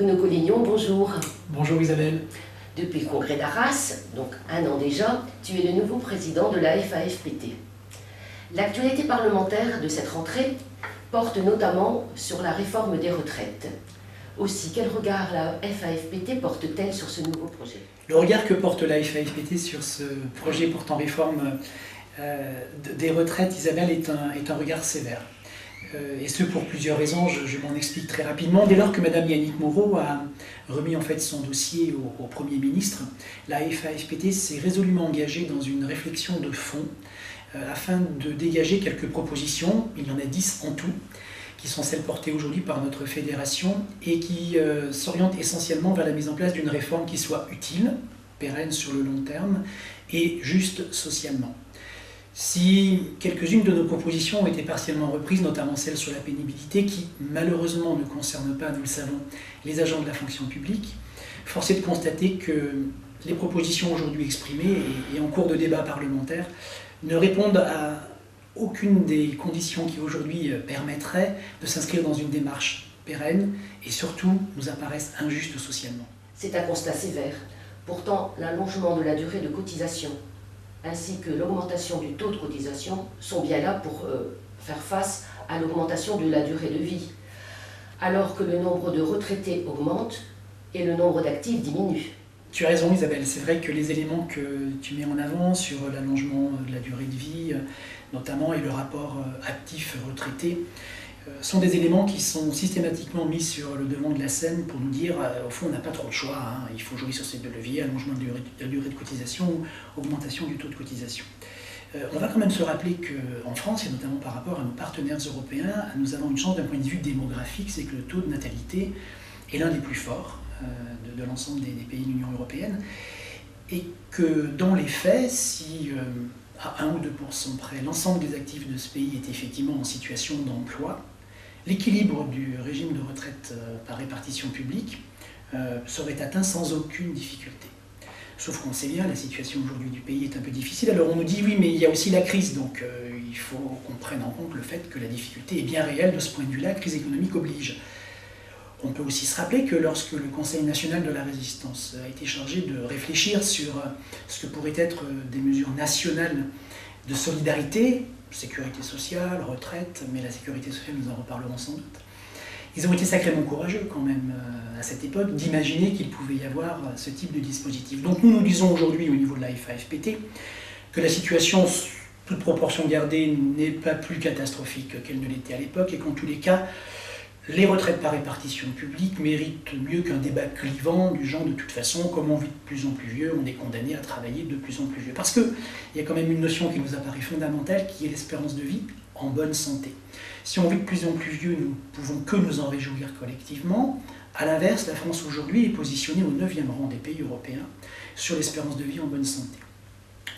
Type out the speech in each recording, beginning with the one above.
Bruno Collignon, bonjour. Bonjour Isabelle. Depuis le congrès d'Arras, donc 1 an déjà, tu es le nouveau président de la FAFPT. L'actualité parlementaire de cette rentrée porte notamment sur la réforme des retraites. Aussi, quel regard la FAFPT porte-t-elle sur ce nouveau projet? Le regard que porte la FAFPT sur ce projet portant réforme des retraites, Isabelle, est un regard sévère. Et ce pour plusieurs raisons, je m'en explique très rapidement. Dès lors que Mme Yannick Moreau a remis en fait son dossier au Premier ministre, la FAFPT s'est résolument engagée dans une réflexion de fond afin de dégager quelques propositions, il y en a 10 en tout, qui sont celles portées aujourd'hui par notre fédération et qui s'orientent essentiellement vers la mise en place d'une réforme qui soit utile, pérenne sur le long terme et juste socialement. Si quelques-unes de nos propositions ont été partiellement reprises, notamment celle sur la pénibilité, qui malheureusement ne concerne pas, nous le savons, les agents de la fonction publique, force est de constater que les propositions aujourd'hui exprimées et en cours de débat parlementaire ne répondent à aucune des conditions qui aujourd'hui permettraient de s'inscrire dans une démarche pérenne et surtout nous apparaissent injustes socialement. C'est un constat sévère. Pourtant, l'allongement de la durée de cotisation ainsi que l'augmentation du taux de cotisation sont bien là pour faire face à l'augmentation de la durée de vie, alors que le nombre de retraités augmente et le nombre d'actifs diminue. Tu as raison Isabelle, c'est vrai que les éléments que tu mets en avant sur l'allongement de la durée de vie, notamment, et le rapport actif-retraité, sont des éléments qui sont systématiquement mis sur le devant de la scène pour nous dire, au fond, on n'a pas trop de choix, hein, il faut jouer sur ces deux leviers, allongement de la durée de cotisation ou augmentation du taux de cotisation. On va quand même se rappeler qu'en France, et notamment par rapport à nos partenaires européens, nous avons une chance d'un point de vue démographique, c'est que le taux de natalité est l'un des plus forts de l'ensemble des pays de l'Union européenne, et que dans les faits, si à 1 ou 2% près, l'ensemble des actifs de ce pays est effectivement en situation d'emploi, l'équilibre du régime de retraite par répartition publique serait atteint sans aucune difficulté. Sauf qu'on sait bien, la situation aujourd'hui du pays est un peu difficile. Alors on nous dit oui, mais il y a aussi la crise, donc il faut qu'on prenne en compte le fait que la difficulté est bien réelle de ce point de vue-là, crise économique oblige. On peut aussi se rappeler que lorsque le Conseil national de la résistance a été chargé de réfléchir sur ce que pourraient être des mesures nationales de solidarité, sécurité sociale, retraite, mais la sécurité sociale, nous en reparlerons sans doute, ils ont été sacrément courageux quand même à cette époque d'imaginer qu'il pouvait y avoir ce type de dispositif. Donc nous disons aujourd'hui au niveau de la FAFPT que la situation, toute proportion gardée, n'est pas plus catastrophique qu'elle ne l'était à l'époque et qu'en tous les cas, les retraites par répartition publique méritent mieux qu'un débat clivant du genre de toute façon, comme on vit de plus en plus vieux, on est condamné à travailler de plus en plus vieux. Parce qu'il y a quand même une notion qui nous apparaît fondamentale, qui est l'espérance de vie en bonne santé. Si on vit de plus en plus vieux, nous ne pouvons que nous en réjouir collectivement. A l'inverse, la France aujourd'hui est positionnée au 9e rang des pays européens sur l'espérance de vie en bonne santé.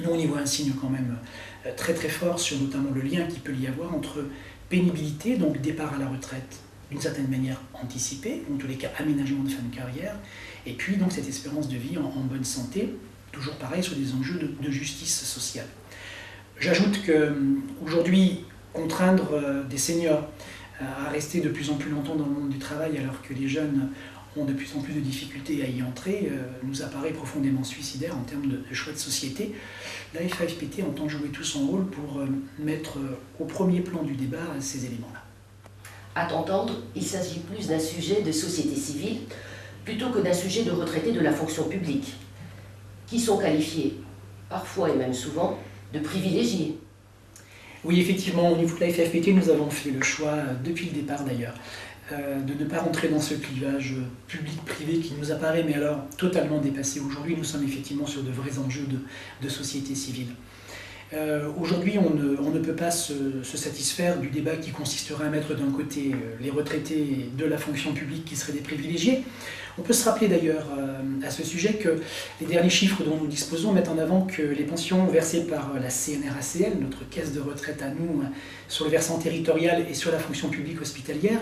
Nous, on y voit un signe quand même très très fort sur notamment le lien qu'il peut y avoir entre pénibilité, donc départ à la retraite, d'une certaine manière anticipée, ou en tous les cas aménagement de fin de carrière, et puis donc cette espérance de vie en bonne santé, toujours pareil sur des enjeux de justice sociale. J'ajoute qu'aujourd'hui, contraindre des seniors à rester de plus en plus longtemps dans le monde du travail alors que les jeunes ont de plus en plus de difficultés à y entrer, nous apparaît profondément suicidaire en termes de choix de société. La FAFPT entend jouer tout son rôle pour mettre au premier plan du débat ces éléments-là. À t'entendre, il s'agit plus d'un sujet de société civile plutôt que d'un sujet de retraités de la fonction publique, qui sont qualifiés, parfois et même souvent, de privilégiés. Oui, effectivement, au niveau de la FAFPT, nous avons fait le choix, depuis le départ d'ailleurs, de ne pas rentrer dans ce clivage public-privé qui nous apparaît, mais alors totalement dépassé. Aujourd'hui, nous sommes effectivement sur de vrais enjeux de société civile. Aujourd'hui, on ne peut pas se satisfaire du débat qui consisterait à mettre d'un côté les retraités de la fonction publique qui seraient des privilégiés. On peut se rappeler d'ailleurs à ce sujet que les derniers chiffres dont nous disposons mettent en avant que les pensions versées par la CNRACL, notre caisse de retraite à nous, sur le versant territorial et sur la fonction publique hospitalière,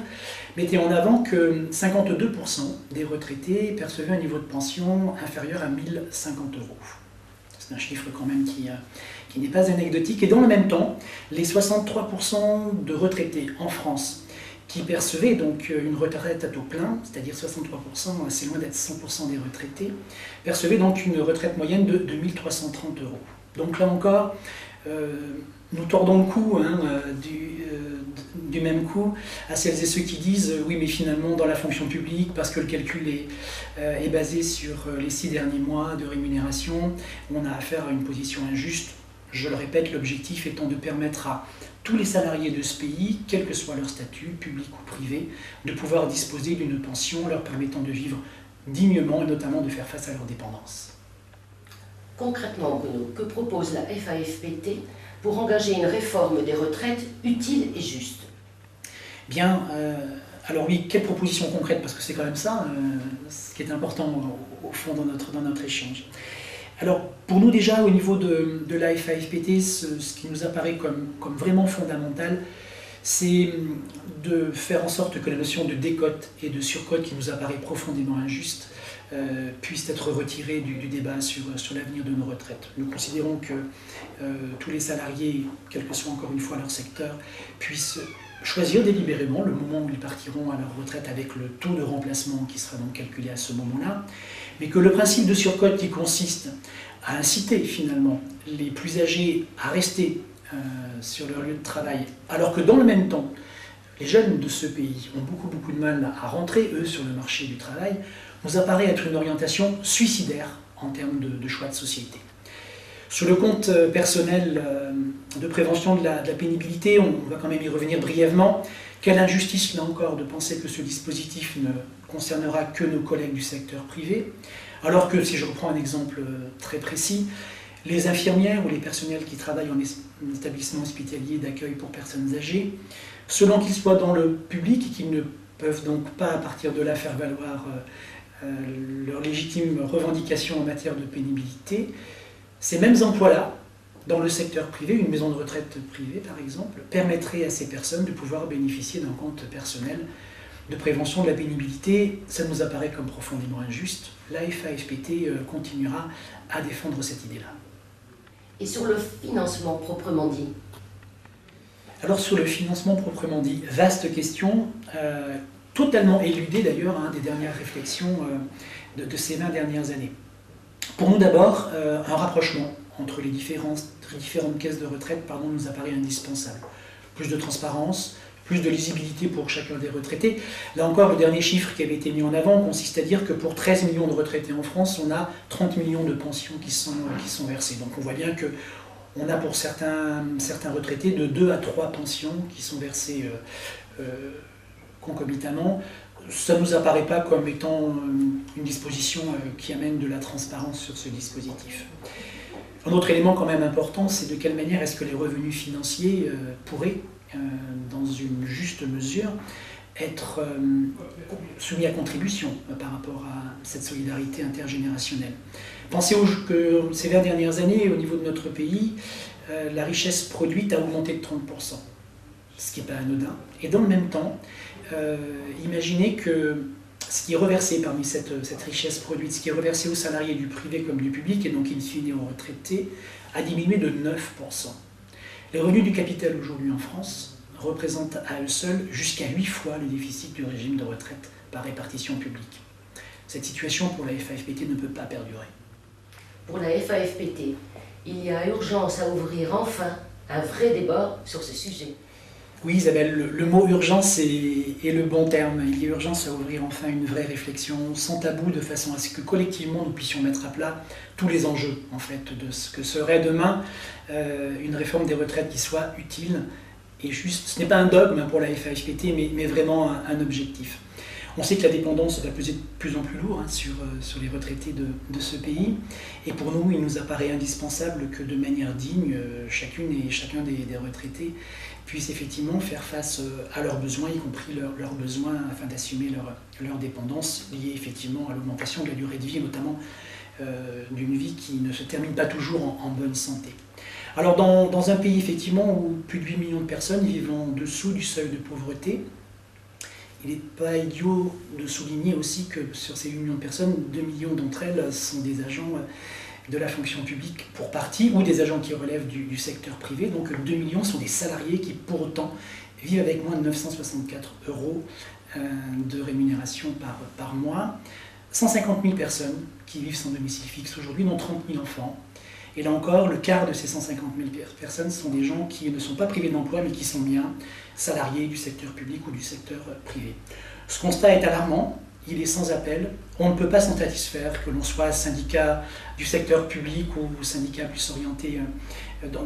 mettaient en avant que 52% des retraités percevaient un niveau de pension inférieur à 1 050 €. C'est un chiffre quand même qui n'est pas anecdotique. Et dans le même temps, les 63% de retraités en France qui percevaient donc une retraite à taux plein, c'est-à-dire 63%, c'est loin d'être 100% des retraités, percevaient donc une retraite moyenne de 2 330 €. Donc là encore, nous tordons le cou du même coup à celles et ceux qui disent oui mais finalement dans la fonction publique, parce que le calcul est basé sur les 6 derniers mois de rémunération, on a affaire à une position injuste. Je le répète, l'objectif étant de permettre à tous les salariés de ce pays, quel que soit leur statut, public ou privé, de pouvoir disposer d'une pension leur permettant de vivre dignement et notamment de faire face à leur dépendance. Concrètement, Bruno, que propose la FAFPT pour engager une réforme des retraites utile et juste? Bien, alors oui, quelle proposition concrète? Parce que c'est quand même ça ce qui est important au fond dans notre échange. Alors, pour nous déjà, au niveau de la FAFPT, ce qui nous apparaît comme vraiment fondamental, c'est de faire en sorte que la notion de décote et de surcote, qui nous apparaît profondément injuste, puisse être retirée du débat sur l'avenir de nos retraites. Nous considérons que tous les salariés, quel que soit encore une fois leur secteur, puissent choisir délibérément le moment où ils partiront à leur retraite avec le taux de remplacement qui sera donc calculé à ce moment-là, mais que le principe de surcote qui consiste à inciter finalement les plus âgés à rester sur leur lieu de travail, alors que dans le même temps, les jeunes de ce pays ont beaucoup de mal à rentrer, eux, sur le marché du travail, nous apparaît être une orientation suicidaire en termes de choix de société. Sur le compte personnel de prévention de la pénibilité, on va quand même y revenir brièvement. Quelle injustice, là encore, de penser que ce dispositif ne concernera que nos collègues du secteur privé, alors que, si je reprends un exemple très précis, les infirmières ou les personnels qui travaillent en établissement hospitalier d'accueil pour personnes âgées, selon qu'ils soient dans le public et qu'ils ne peuvent donc pas à partir de là faire valoir leurs légitimes revendications en matière de pénibilité, ces mêmes emplois-là, dans le secteur privé, une maison de retraite privée par exemple, permettrait à ces personnes de pouvoir bénéficier d'un compte personnel de prévention de la pénibilité. Ça nous apparaît comme profondément injuste. La FAFPT continuera à défendre cette idée-là. Et sur le financement proprement dit? Alors sur le financement proprement dit, vaste question, totalement éludée d'ailleurs des dernières réflexions de ces 20 dernières années. Pour nous d'abord, un rapprochement entre les différentes caisses de retraite nous apparaît indispensable. Plus de transparence, plus de lisibilité pour chacun des retraités. Là encore, le dernier chiffre qui avait été mis en avant consiste à dire que pour 13 millions de retraités en France, on a 30 millions de pensions qui sont versées. Donc on voit bien qu'on a pour certains retraités de 2 à 3 pensions qui sont versées concomitamment. Ça ne nous apparaît pas comme étant une disposition qui amène de la transparence sur ce dispositif. Un autre élément quand même important, c'est de quelle manière est-ce que les revenus financiers pourraient, dans une juste mesure, être soumis à contribution par rapport à cette solidarité intergénérationnelle. Pensez que ces 20 dernières années, au niveau de notre pays, la richesse produite a augmenté de 30%, ce qui n'est pas anodin. Et dans le même temps, imaginez que ce qui est reversé parmi cette richesse produite, ce qui est reversé aux salariés du privé comme du public, et donc in fine aux retraités, a diminué de 9%. Les revenus du capital aujourd'hui en France représentent à eux seuls jusqu'à 8 fois le déficit du régime de retraite par répartition publique. Cette situation pour la FAFPT ne peut pas perdurer. Pour la FAFPT, il y a urgence à ouvrir enfin un vrai débat sur ce sujet. Oui Isabelle, le mot urgence est le bon terme. Il y a urgence à ouvrir enfin une vraie réflexion, sans tabou, de façon à ce que collectivement nous puissions mettre à plat tous les enjeux en fait, de ce que serait demain une réforme des retraites qui soit utile et juste. Ce n'est pas un dogme pour la FAFPT, mais vraiment un objectif. On sait que la dépendance va peser de plus en plus lourd sur les retraités de ce pays, et pour nous, il nous apparaît indispensable que de manière digne, chacune et chacun des retraités puissent effectivement faire face à leurs besoins, y compris leurs besoins afin d'assumer leur dépendance liée effectivement à l'augmentation de la durée de vie, notamment d'une vie qui ne se termine pas toujours en bonne santé. Alors dans un pays effectivement où plus de 8 millions de personnes vivent en dessous du seuil de pauvreté, il n'est pas idiot de souligner aussi que sur ces 8 millions de personnes, 2 millions d'entre elles sont des agents de la fonction publique pour partie, ou des agents qui relèvent du secteur privé. Donc 2 millions sont des salariés qui pour autant vivent avec moins de 964 € de rémunération par mois. 150 000 personnes qui vivent sans domicile fixe aujourd'hui, dont 30 000 enfants. Et là encore, le quart de ces 150 000 personnes sont des gens qui ne sont pas privés d'emploi, mais qui sont bien salariés du secteur public ou du secteur privé. Ce constat est alarmant, il est sans appel. On ne peut pas s'en satisfaire, que l'on soit syndicat du secteur public ou syndicat plus orienté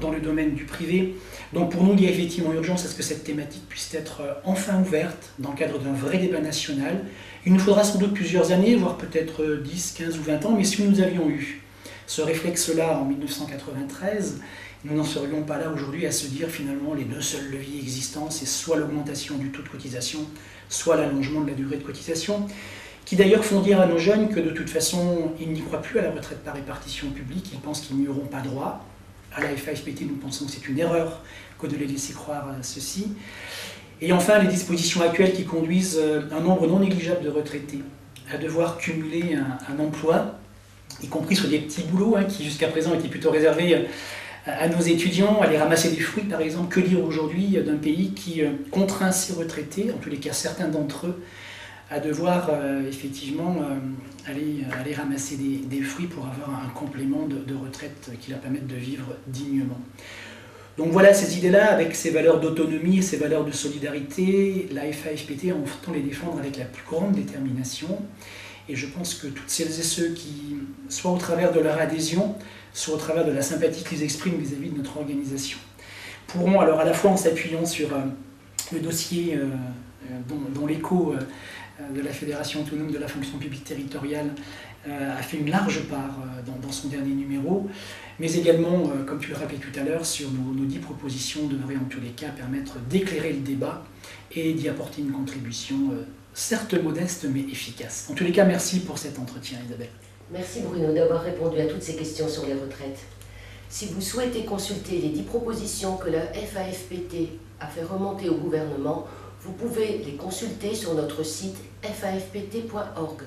dans le domaine du privé. Donc pour nous, il y a effectivement urgence à ce que cette thématique puisse être enfin ouverte dans le cadre d'un vrai débat national. Il nous faudra sans doute plusieurs années, voire peut-être 10, 15 ou 20 ans, mais si nous avions eu ce réflexe-là en 1993, nous n'en serions pas là aujourd'hui à se dire finalement les deux seuls leviers existants, c'est soit l'augmentation du taux de cotisation, soit l'allongement de la durée de cotisation, qui d'ailleurs font dire à nos jeunes que de toute façon, ils n'y croient plus à la retraite par répartition publique, ils pensent qu'ils n'y auront pas droit. À la FAFPT, nous pensons que c'est une erreur que de les laisser croire à ceci. Et enfin, les dispositions actuelles qui conduisent un nombre non négligeable de retraités à devoir cumuler un emploi, y compris sur des petits boulots qui jusqu'à présent étaient plutôt réservés à nos étudiants, aller ramasser des fruits par exemple. Que dire aujourd'hui d'un pays qui contraint ses retraités, en tous les cas certains d'entre eux, à devoir effectivement aller ramasser des fruits pour avoir un complément de retraite qui leur permette de vivre dignement. Donc voilà, ces idées-là, avec ces valeurs d'autonomie et ces valeurs de solidarité, la FAFPT entend les défendre avec la plus grande détermination. Et je pense que toutes celles et ceux qui, soit au travers de leur adhésion, soit au travers de la sympathie qu'ils expriment vis-à-vis de notre organisation, pourront, alors à la fois en s'appuyant sur le dossier dont l'écho de la Fédération autonome de la fonction publique territoriale a fait une large part dans son dernier numéro, mais également, comme tu le rappelais tout à l'heure, sur nos 10 propositions devraient en tous les cas permettre d'éclairer le débat et d'y apporter une contribution certes modeste mais efficace. En tous les cas, merci pour cet entretien, Isabelle. Merci Bruno d'avoir répondu à toutes ces questions sur les retraites. Si vous souhaitez consulter les 10 propositions que la FAFPT a fait remonter au gouvernement, vous pouvez les consulter sur notre site fafpt.org.